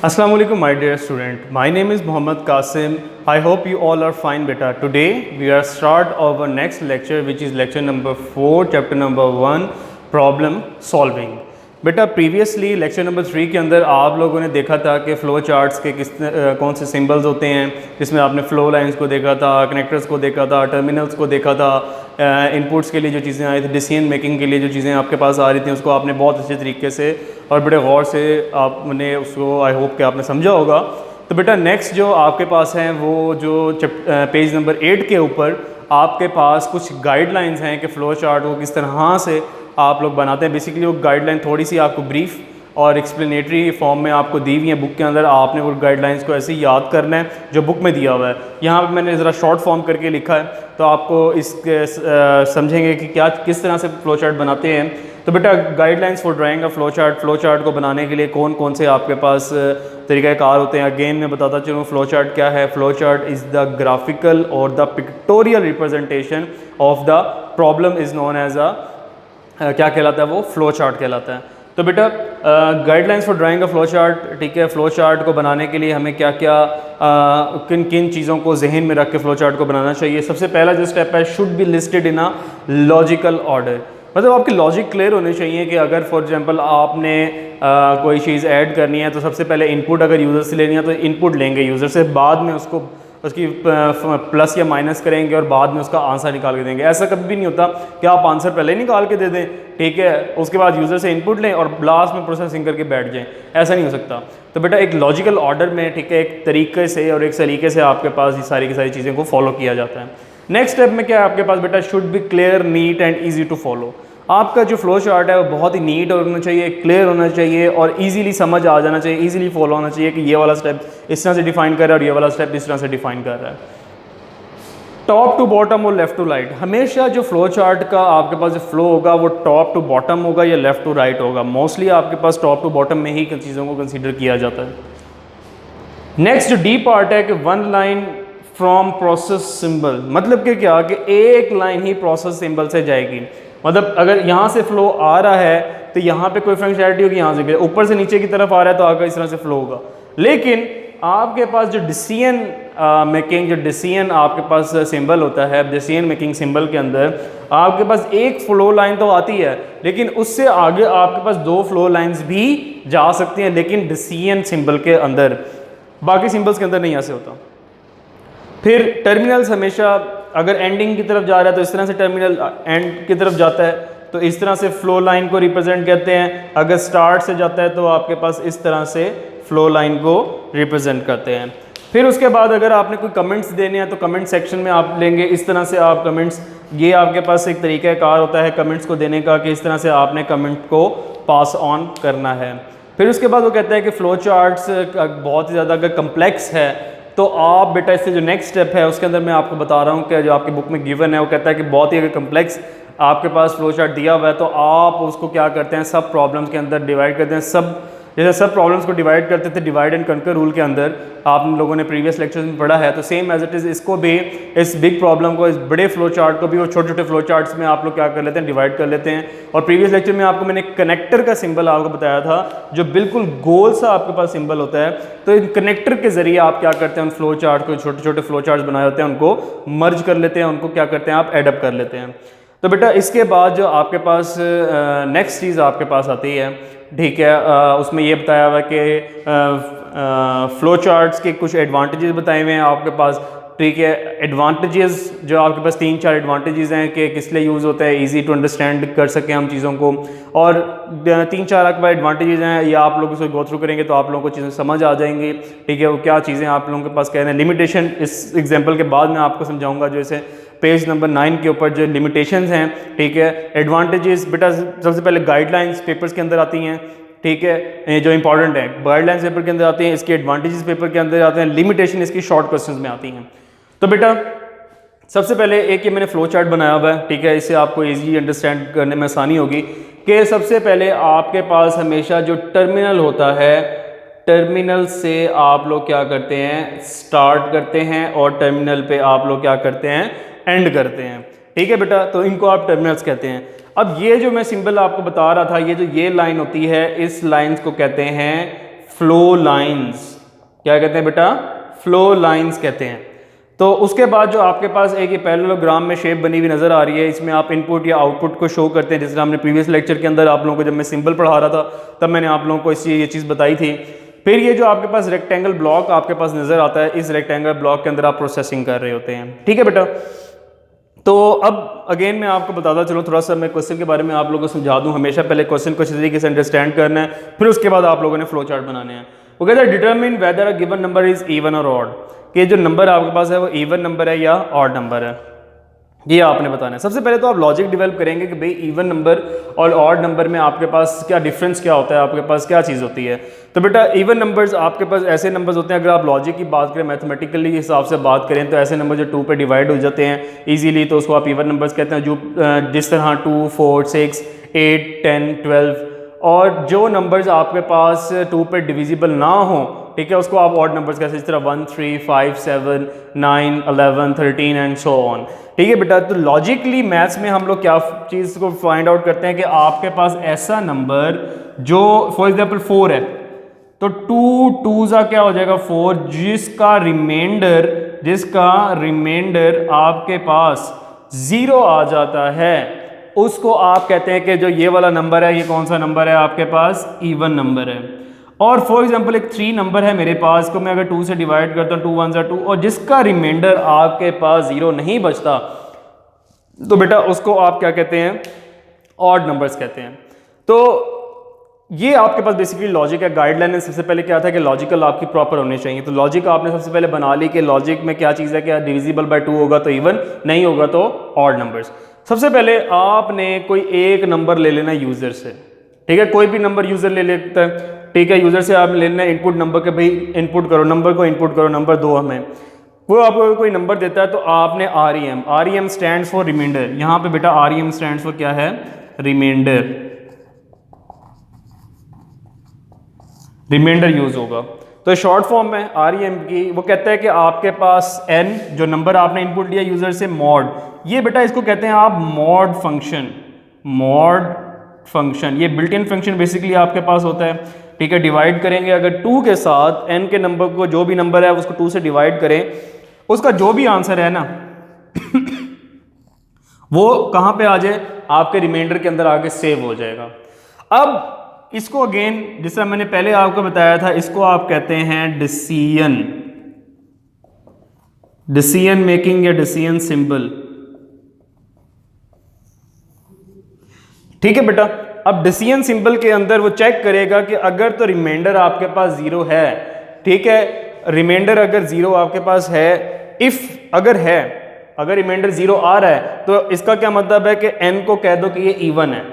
Assalamu alaikum, my dear student. My name is Muhammad Qasim. I hope you all are fine, beta. Today we are start our next lecture, which is lecture number 4, chapter number 1, problem solving. बेटा previously lecture number 3 के अंदर आप लोगों ने देखा था कि flow charts के कौन से सिंबल्स होते हैं, जिसमें आपने फ़्लो लाइंस को देखा था, कनेक्टर्स को देखा था, टर्मिनल्स को देखा था, इनपुट्स के लिए जो चीज़ें आई थी, डिसीजन मेकिंग के लिए जो चीज़ें आपके पास आ रही थी उसको आपने बहुत अच्छे तरीके से और बड़े गौर से आपने उसको आई होप कि आपने समझा होगा। तो बेटा नेक्स्ट जो आपके पास हैं वो जो पेज नंबर 8 के ऊपर आपके पास कुछ गाइडलाइंस हैं कि फ़्लो चार्ट को किस तरह से आप लोग बनाते हैं। बेसिकली वो गाइडलाइन थोड़ी सी आपको ब्रीफ और एक्सप्लेनेटरी फॉर्म में आपको दी हुई है बुक के अंदर। आपने वो गाइडलाइंस को ऐसे ही याद करना है जो बुक में दिया हुआ है। यहाँ पे मैंने ज़रा शॉर्ट फॉर्म करके लिखा है तो आपको इसके समझेंगे कि क्या किस तरह से फ़्लो चार्ट बनाते हैं। तो बेटा guidelines for drawing a flow chart को बनाने के लिए कौन कौन से आपके पास तरीक़ाकार होते हैं। अगेन मैं बताता चलूँ फ़्लो चार्ट क्या है। Flow chart is the graphical or the pictorial representation of the problem is known as a क्या कहलाता है, वो फ़्लो चार्ट कहलाता है। तो बेटा guidelines for drawing a flow chart, ठीक है। फ़्लो चार्ट को बनाने के लिए हमें क्या क्या किन किन चीज़ों को जहन में रख के फ़्लो चार्ट को बनाना चाहिए। सबसे पहला जो स्टेप है, should be listed in a logical order. मतलब आपकी लॉजिक क्लियर होने चाहिए कि अगर फॉर एग्जांपल आपने कोई चीज़ ऐड करनी है तो सबसे पहले इनपुट अगर यूज़र से लेनी है तो इनपुट लेंगे यूज़र से, बाद में उसको उसकी प्लस या माइनस करेंगे और बाद में उसका आंसर निकाल के देंगे। ऐसा कभी भी नहीं होता कि आप आंसर पहले निकाल के दे दें, ठीक है, उसके बाद यूज़र से इनपुट लें और लास्ट में प्रोसेसिंग करके बैठ जाएं। ऐसा नहीं हो सकता। तो बेटा एक लॉजिकल ऑर्डर में, ठीक है, एक तरीके से और एक सलीके से आपके पास ये सारी की सारी चीज़ें को फॉलो किया जाता है। नेक्स्ट स्टेप में क्या है आपके पास बेटा, should be clear, neat and easy to follow. आपका जो फ़्लो चार्ट है वो बहुत ही नीट होना चाहिए, क्लियर होना चाहिए और इजीली समझ आ जाना चाहिए, इजीली फॉलो होना चाहिए कि ये वाला स्टेप इस तरह से डिफाइन कर रहा है और ये वाला स्टेप इस तरह से डिफाइन कर रहा है। टॉप टू बॉटम और लेफ़्ट टू राइट, हमेशा जो फ़्लो चार्ट का आपके पास जो फ्लो होगा वो टॉप टू बॉटम होगा या लेफ़्ट टू राइट होगा। मोस्टली आपके पास टॉप टू बॉटम में ही चीज़ों को कंसिडर किया जाता है। नेक्स्ट जो डी पार्ट है कि one line from process symbol, मतलब कि क्या कि एक लाइन ही प्रोसेस सिंबल से जाएगी। मतलब अगर यहाँ से फ्लो आ रहा है तो यहाँ पे कोई फंक्शनैलिटी होगी, यहाँ से ऊपर से नीचे की तरफ आ रहा है तो आगे इस तरह से फ्लो होगा। लेकिन आपके पास जो डिसीजन मेकिंग, जो डिसीजन आपके पास सिंबल होता है, डिसीजन मेकिंग सिंबल के अंदर आपके पास एक फ्लो लाइन तो आती है लेकिन उससे आगे आपके पास दो फ्लो लाइंस भी जा सकती हैं, लेकिन डिसीजन सिंबल के अंदर, बाकी सिंबल्स के अंदर नहीं ऐसे होता। फिर टर्मिनल्स हमेशा अगर एंडिंग की तरफ जा रहा है तो इस तरह से टर्मिनल एंड की तरफ जाता है तो इस तरह से फ्लो लाइन को रिप्रेजेंट करते हैं। अगर स्टार्ट से जाता है तो आपके पास इस तरह से फ्लो लाइन को रिप्रेजेंट करते हैं। फिर उसके बाद अगर आपने कोई कमेंट्स देने हैं तो कमेंट सेक्शन में आप लेंगे, इस तरह से आप कमेंट्स, ये आपके पास एक तरीक़ाकार होता है कमेंट्स को देने का कि इस तरह से आपने कमेंट को पास ऑन करना है। फिर उसके बाद वो कहता है कि फ़्लो चार्ट्स बहुत ही ज़्यादा अगर कम्प्लेक्स है तो आप बेटा इससे जो नेक्स्ट स्टेप है उसके अंदर मैं आपको बता रहा हूँ कि जो आपकी बुक में गिवन है वो कहता है कि बहुत ही अगर कम्प्लेक्स आपके पास फ्लो चार्ट दिया हुआ है तो आप उसको क्या करते हैं, सब प्रॉब्लम्स के अंदर डिवाइड करते हैं। सब जैसे सब प्रॉब्लम्स को डिवाइड करते थे डिवाइड एंड कंकर रूल के अंदर, आप लोगों ने प्रीवियस लेक्चर्स में पढ़ा है, तो सेम एज इट इज़ इसको भी, इस बिग प्रॉब्लम को, इस बड़े फ्लो चार्ट को भी और छोटे छोटे फ्लो चार्ट्स में आप लोग क्या कर लेते हैं, डिवाइड कर लेते हैं। और प्रीवियस लेक्चर में आपको मैंने कनेक्टर का सिंबल आपको बताया था जो बिल्कुल गोल सा आपके पास सिंबल होता है। तो इन कनेक्टर के ज़रिए आप क्या करते हैं, उन फ्लो चार्ट को, छोटे छोटे फ्लो चार्ट्स बनाए होते हैं उनको मर्ज कर लेते हैं, उनको क्या करते हैं, आप एडअप कर लेते हैं। तो बेटा इसके बाद जो आपके पास नेक्स्ट चीज़ आपके पास आती है, ठीक है, उसमें ये बताया हुआ कि फ्लो चार्ट्स के कुछ एडवांटेजेस बताए हुए हैं आपके पास, ठीक है। एडवांटेजेस जो आपके पास 3-4 एडवांटेजेस हैं कि किस लिए यूज़ होता है, इजी टू अंडरस्टैंड कर सकें हम चीज़ों को, और 3-4 आपके पास एडवांटेजेस हैं, या आप लोग इसको गो थ्रू करेंगे तो आप लोगों को चीज़ें समझ आ जाएंगी, ठीक है। वो क्या चीज़ें आप लोगों के पास कह रहे हैं। लिमिटेशन इस एग्जाम्पल के बाद मैं आपको समझाऊँगा, जैसे पेज नंबर 9 के ऊपर जो लिमिटेशंस हैं, ठीक है। एडवांटेजेस बेटा सबसे पहले गाइडलाइंस पेपर्स के अंदर आती हैं, ठीक है, जो इंपॉर्टेंट है गाइडलाइंस पेपर के अंदर आती हैं, इसके एडवांटेजेस पेपर के अंदर आते हैं, लिमिटेशन इसकी शॉर्ट क्वेश्चंस में आती हैं। तो बेटा सबसे पहले एक ये मैंने फ्लो चार्ट बनाया हुआ है, ठीक है, इससे आपको ईजी अंडरस्टैंड करने में आसानी होगी कि सबसे पहले आपके पास हमेशा जो टर्मिनल होता है, टर्मिनल से आप लोग क्या करते हैं, स्टार्ट करते हैं और टर्मिनल पे आप लोग क्या करते हैं, एंड करते हैं, ठीक है बेटा। तो इनको आप टर्मिनल्स कहते हैं। अब ये जो मैं सिंबल आपको बता रहा था, ये जो ये लाइन होती है, इस लाइन को कहते हैं फ्लो लाइंस, क्या कहते हैं बेटा, फ्लो लाइंस कहते हैं। तो उसके बाद जो आपके पास एक ये पैरेललोग्राम में शेप बनी हुई नज़र आ रही है, इसमें आप इनपुट या आउटपुट को शो करते हैं, जैसे हमने प्रीवियस लेक्चर के अंदर आप लोगों को जब मैं सिंबल पढ़ा रहा था तब मैंने आप लोगों को ये चीज़ बताई थी। फिर ये जो आपके पास रेक्टेंगल ब्लॉक आपके पास नज़र आता है, इस रेक्टेंगल ब्लॉक के अंदर आप प्रोसेसिंग कर रहे होते हैं, ठीक है बेटा। तो अब अगेन मैं आपको बताता चलूँ, थोड़ा सा मैं क्वेश्चन के बारे में आप लोगों को समझा दूँ। हमेशा पहले क्वेश्चन को अच्छी तरीके से अंडरस्टैंड करना है, फिर उसके बाद आप लोगों ने फ्लो चार्ट बनाने हैं। वो कहता है determine weather a given number is even और ऑड, कि जो नंबर आपके पास है वो इवन नंबर है या ऑड नंबर है, ये आपने बताना है। सबसे पहले तो आप लॉजिक डेवलप करेंगे कि भाई इवन नंबर और ऑड नंबर में आपके पास क्या डिफरेंस क्या होता है, आपके पास क्या चीज़ होती है। तो बेटा इवन नंबर्स आपके पास ऐसे नंबर्स होते हैं, अगर आप लॉजिक की बात करें, मैथमेटिकली हिसाब से बात करें, तो ऐसे नंबर जो 2 पे डिवाइड हो जाते हैं इजीली, तो उसको आप इवन नंबर्स कहते हैं। जो जिस तरह 2, 4, 6, 8, 10, 12, और जो नंबर्स आपके पास 2 पे डिविजिबल ना हो, ठीक है, उसको आप ऑड नंबर्स कहते हैं, जिस तरह 1, 3, 5, 7, 9, 11, 13 एंड सो ऑन, ठीक है बेटा। तो लॉजिकली मैथ्स में हम लोग क्या चीज़ को फाइंड आउट करते हैं कि आपके पास ऐसा नंबर जो फॉर एग्जांपल 4 है, तो 2 2 क्या हो जाएगा 4, जिसका रिमाइंडर आपके पास 0 आ जाता है, उसको आप कहते हैं कि जो ये वाला नंबर है, ये कौन सा नंबर है आपके पास, इवन नंबर है। और फॉर एग्जांपल एक 3 नंबर है मेरे पास, को मैं अगर 2 से डिवाइड करता हूँ, 2 1 2, और जिसका रिमाइंडर आपके पास 0 नहीं बचता, तो बेटा उसको आप क्या कहते हैं, ऑड नंबर्स कहते हैं। तो ये आपके पास बेसिकली लॉजिक है। गाइडलाइन सबसे पहले क्या था कि लॉजिकल आपकी प्रॉपर होनी चाहिए। तो लॉजिक आपने सबसे पहले बना ली कि लॉजिक में क्या चीज़ है, क्या डिविजिबल बाय 2 होगा तो इवन, नहीं होगा तो ऑड नंबर्स। सबसे पहले आपने कोई एक नंबर ले लेना यूज़र से, ठीक है, कोई भी नंबर यूज़र ले लेता है, ठीक है, यूज़र से आप लेना है इनपुट नंबर के, भाई इनपुट करो, नंबर को इनपुट करो, नंबर दो हमें। वो आपको कोई नंबर देता है तो आपने R E M stands for reminder, यहाँ पे बेटा R E M stands for क्या है, रिमाइंडर यूज होगा। तो शॉर्ट फॉर्म में आर ई एम की, वो कहता है कि आपके पास n जो नंबर आपने इनपुट लिया यूजर से, मॉड, ये बेटा इसको कहते हैं आप मॉड फंक्शन, ये बिल्ट इन फंक्शन बेसिकली आपके पास होता है, ठीक है। डिवाइड करेंगे अगर 2 के साथ, n के नंबर को, जो भी नंबर है उसको 2 से डिवाइड करें, उसका जो भी आंसर है ना वो कहाँ पे आ जाए, आपके रिमाइंडर के अंदर आके सेव हो जाएगा। अब इसको अगेन, जिस तरह मैंने पहले आपको बताया था, इसको आप कहते हैं डिसीजन मेकिंग या डिसीजन सिंबल, ठीक है बेटा। अब डिसीजन सिंबल के अंदर वो चेक करेगा कि अगर तो रिमाइंडर आपके पास 0 है, ठीक है, रिमाइंडर अगर 0 आपके पास है, अगर रिमाइंडर 0 आ रहा है तो इसका क्या मतलब है कि n को कह दो कि ये इवन है,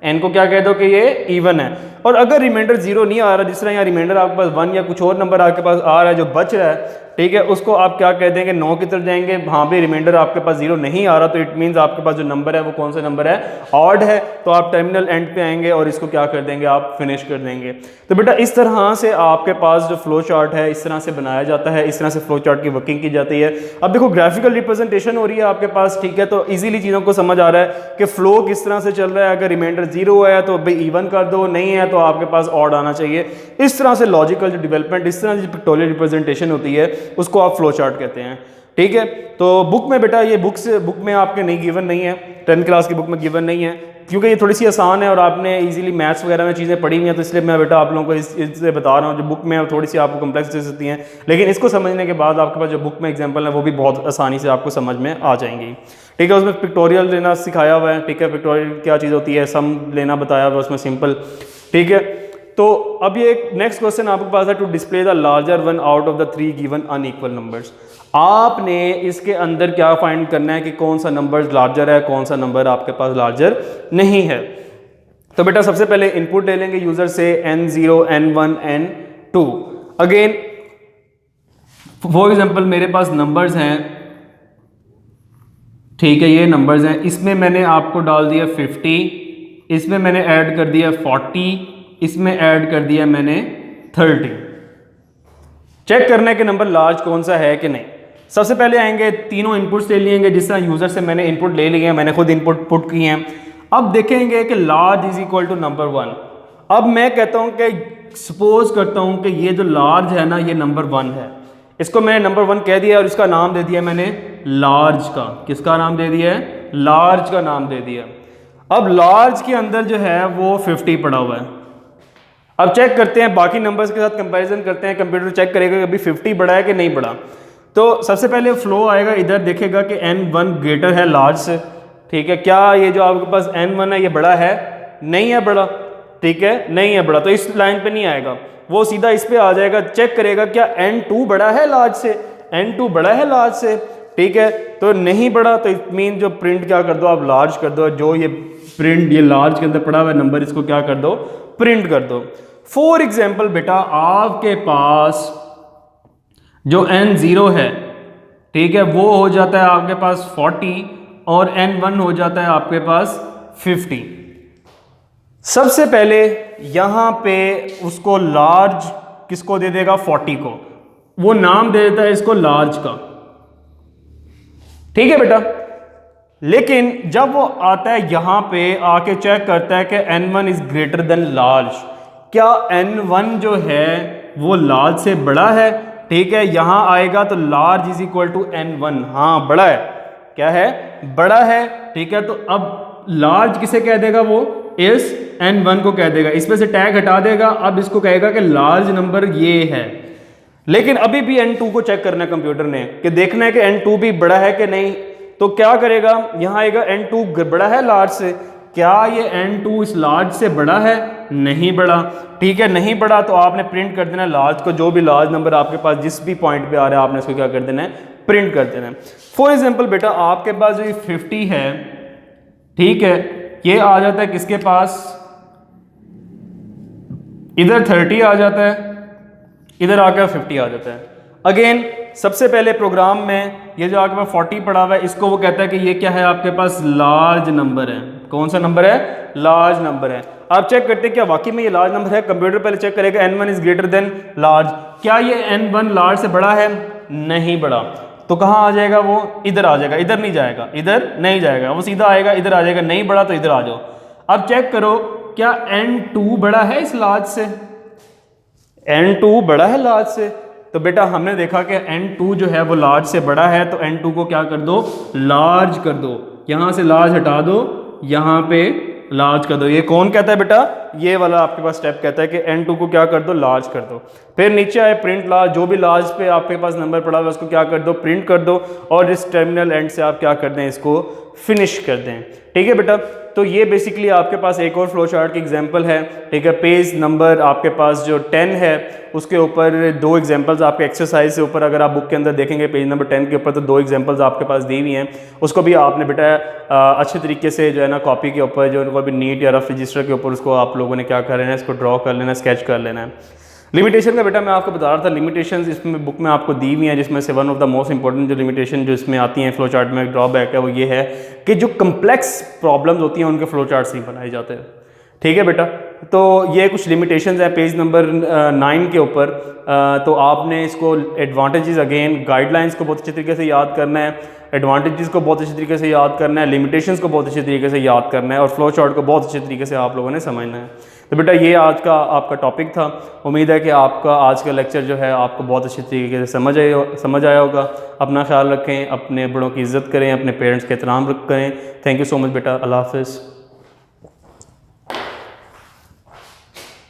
n को क्या कह दो कि ये इवन है। और अगर रिमाइंडर 0 नहीं आ रहा, जिस तरह यहाँ रिमाइंडर आपके पास 1 या कुछ और नंबर आपके पास आ रहा है जो बच रहा है, ठीक है, उसको आप क्या कह देंगे, 9 की तरफ जाएंगे। हाँ भी रिमाइंडर आपके पास 0 नहीं आ रहा, तो इट मीन्स आपके पास जो नंबर है वो कौन सा नंबर है, ऑड है। तो आप टर्मिनल एंड पे आएंगे और इसको क्या कर देंगे, आप फिनिश कर देंगे। तो बेटा इस तरह से आपके पास जो फ्लो चार्ट है इस तरह से बनाया जाता है, इस तरह से फ्लो चार्ट की वर्किंग की जाती है। अब देखो ग्राफिकल रिप्रेजेंटेशन हो रही है आपके पास, ठीक है, तो इजीली चीज़ों को समझ आ रहा है कि फ्लो किस तरह से चल रहा है। अगर रिमाइंडर 0 है तो भाई इवन कर दो, नहीं है तो आपके पास ऑड आना चाहिए। इस तरह से लॉजिकल जो डेवलपमेंट, इस तरह की पिक्टोरियल रिप्रेजेंटेशन होती है, उसको आप फ्लो चार्ट कहते हैं, ठीक है। तो बुक में बेटा ये बुक में आपके नहीं गिवन नहीं है, 10th क्लास की बुक में गिवन नहीं है, क्योंकि ये थोड़ी सी आसान है और आपने इजीली मैथ्स वगैरह में चीज़ें पढ़ी हुई हैं, तो इसलिए मैं बेटा आप लोगों को इससे बता रहा हूँ। जो बुक में थोड़ी सी आपको कम्प्लेक्स दे सकती हैं, लेकिन इसको समझने के बाद आपके पास जो बुक में एग्जांपल है वो भी बहुत आसानी से आपको समझ में आ जाएंगी, ठीक है। उसमें पिक्टोरियल लेना सिखाया हुआ है, ठीक है, पिक्टोरियल क्या चीज़ होती है, सम लेना बताया हुआ है उसमें, सिंपल, ठीक है। तो अब ये एक नेक्स्ट क्वेश्चन आपके पास है, to display the larger one out of the 3 given unequal numbers. आपने इसके अंदर क्या फाइंड करना है कि कौन सा नंबर लार्जर है, कौन सा नंबर आपके पास लार्जर नहीं है। तो बेटा सबसे पहले इनपुट ले लेंगे यूजर से, n0, n1, n2। Again for example मेरे पास नंबर्स हैं, ठीक है, ये नंबर्स हैं, इसमें मैंने आपको डाल दिया 50, इसमें मैंने ऐड कर दिया 40, इसमें ऐड कर दिया मैंने 30। चेक करना है कि नंबर लार्ज कौन सा है कि नहीं। सबसे पहले आएंगे, तीनों इनपुट्स ले लेंगे, जिस तरह यूजर से मैंने इनपुट ले लिए हैं, मैंने खुद इनपुट किए हैं। अब देखेंगे कि large is equal to number 1। अब मैं कहता हूं कि सपोज करता हूं कि ये जो लार्ज है ना, ये नंबर 1 है, इसको मैंने नंबर 1 कह दिया और इसका नाम दे दिया मैंने लार्ज का। किसका नाम दे दिया है? लार्ज का नाम दे दिया। अब लार्ज के अंदर जो है वो 50 पड़ा हुआ है। अब चेक करते हैं, बाकी नंबर्स के साथ कंपैरिजन करते हैं, कंप्यूटर चेक करेगा कि अभी 50 बड़ा है कि नहीं बड़ा। तो सबसे पहले फ्लो आएगा, इधर देखेगा कि n1 ग्रेटर है लार्ज से, ठीक है। क्या ये जो आपके पास n1 है ये बड़ा है? नहीं है बड़ा, ठीक है, नहीं है बड़ा, तो इस लाइन पे नहीं आएगा, वो सीधा इस पे आ जाएगा। चेक करेगा क्या n2 बड़ा है लार्ज से, n2 बड़ा है लार्ज से, ठीक है, तो नहीं बड़ा, तो इट मीन जो प्रिंट क्या कर दो आप, लार्ज कर दो। जो ये प्रिंट ये लार्ज के अंदर पड़ा हुआ नंबर, इसको क्या कर दो, प्रिंट कर दो। फॉर एग्जाम्पल बेटा, आपके पास जो n0 है, ठीक है, वो हो जाता है आपके पास 40 और n1 हो जाता है आपके पास 50। सबसे पहले यहां पे उसको लार्ज किसको दे देगा? 40 को, वो नाम दे देता है इसको लार्ज का, ठीक है बेटा। लेकिन जब वो आता है यहां पे आके चेक करता है कि n1 is greater than large, क्या n1 जो है वो लार्ज से बड़ा है, ठीक है। यहां आएगा तो large is equal to n1, हाँ बड़ा है, क्या है? बड़ा है, ठीक है। तो अब लार्ज किसे कह देगा? वो इस n1 को कह देगा, इसमें से टैग हटा देगा। अब इसको कहेगा कि लार्ज नंबर ये है। लेकिन अभी भी n2 को चेक करना है कंप्यूटर ने, कि देखना है कि n2 भी बड़ा है कि नहीं। तो क्या करेगा? यहां आएगा n2 बड़ा है लार्ज से, क्या ये n2 इस लार्ज से बड़ा है? नहीं बड़ा, ठीक है, नहीं बड़ा, तो आपने प्रिंट कर देना लार्ज को। जो भी लार्ज नंबर आपके पास जिस भी पॉइंट पे आ रहा है, आपने इसको क्या कर देना है? प्रिंट कर देना है। फॉर एग्जाम्पल बेटा, आपके पास जो 50 है, ठीक है, ये आ जाता है किसके पास? इधर 30 आ जाता है, इधर आकर 50 आ जाता है। अगेन सबसे पहले प्रोग्राम में ये जो आपके पास 40 पड़ा हुआ है, इसको वो कहता है कि ये क्या है? आपके पास लार्ज नंबर है। कौन सा नंबर है? लार्ज नंबर है। आप चेक करते हैं क्या वाकई में ये लार्ज नंबर है। कंप्यूटर पहले चेक करेगा n1 is greater than large, क्या ये n1 लार्ज से बड़ा है? नहीं बड़ा, तो कहाँ आ जाएगा वो? इधर आ जाएगा, इधर नहीं जाएगा, इधर नहीं जाएगा, वो सीधा आएगा, इधर आ जाएगा। नहीं बड़ा तो इधर आ जाओ। अब चेक करो क्या n2 बड़ा है इस लार्ज से? n2 बड़ा है लार्ज से, तो बेटा हमने देखा कि n2 जो है वो लार्ज से बड़ा है, तो n2 को क्या कर दो? लार्ज कर दो। यहां से लार्ज हटा दो, यहां पे लार्ज कर दो। ये कौन कहता है बेटा? ये वाला आपके पास स्टेप कहता है कि n2 को क्या कर दो? लार्ज कर दो। फिर नीचे आए प्रिंट लार्ज, जो भी लार्ज पे आपके पास नंबर पड़ा हुआ है उसको क्या कर दो? प्रिंट कर दो। और इस टर्मिनल एंड से आप क्या कर दें? इसको फिनिश कर दें, ठीक है बेटा। तो ये बेसिकली आपके पास एक और फ्लो चार्ट की एग्जांपल है, ठीक है। पेज नंबर आपके पास जो 10 है उसके ऊपर 2 एग्जांपल्स आपके एक्सरसाइज से ऊपर, अगर आप बुक के अंदर देखेंगे पेज नंबर 10 के ऊपर, तो 2 एग्जांपल्स आपके पास दी हुई हैं। उसको भी आपने बेटा अच्छे तरीके से जो है ना कॉपी के ऊपर, जो वो भी नीट या रफ रजिस्टर के ऊपर, उसको आप लोगों ने क्या कर लेना है? इसको ड्रॉ कर लेना, स्केच कर लेना है। लिमिटेशन का बेटा मैं आपको बता रहा था, लिमिटेशंस इसमें बुक में आपको दी हुई हैं, जिसमें से one of the most important जो लिमिटेशन जो इसमें आती हैं फ्लो चार्ट में, ड्रॉबैक है, वो ये है कि जो कम्प्लेक्स प्रॉब्लम्स होती हैं उनके फ्लो चार्ट्स नहीं बनाए जाते, ठीक है बेटा। तो ये कुछ लिमिटेशंस हैं पेज नंबर 9 के ऊपर। तो आपने इसको एडवांटेजेस, अगेन गाइडलाइंस को बहुत अच्छे तरीके से याद करना है, एडवांटेजेस को बहुत अच्छे तरीके से याद करना है, लिमिटेशंस को बहुत अच्छे तरीके से याद करना है, और फ्लो चार्ट को बहुत अच्छे तरीके से आप लोगों ने समझना है। तो बेटा ये आज का आपका टॉपिक था। उम्मीद है कि आपका आज का लेक्चर जो है आपको बहुत अच्छे तरीके से समझ आया होगा। अपना ख्याल रखें, अपने बड़ों की इज़्ज़त करें, अपने पेरेंट्स का एहतराम करें। थैंक यू सो मच बेटा, अल्लाह हाफ़िज़।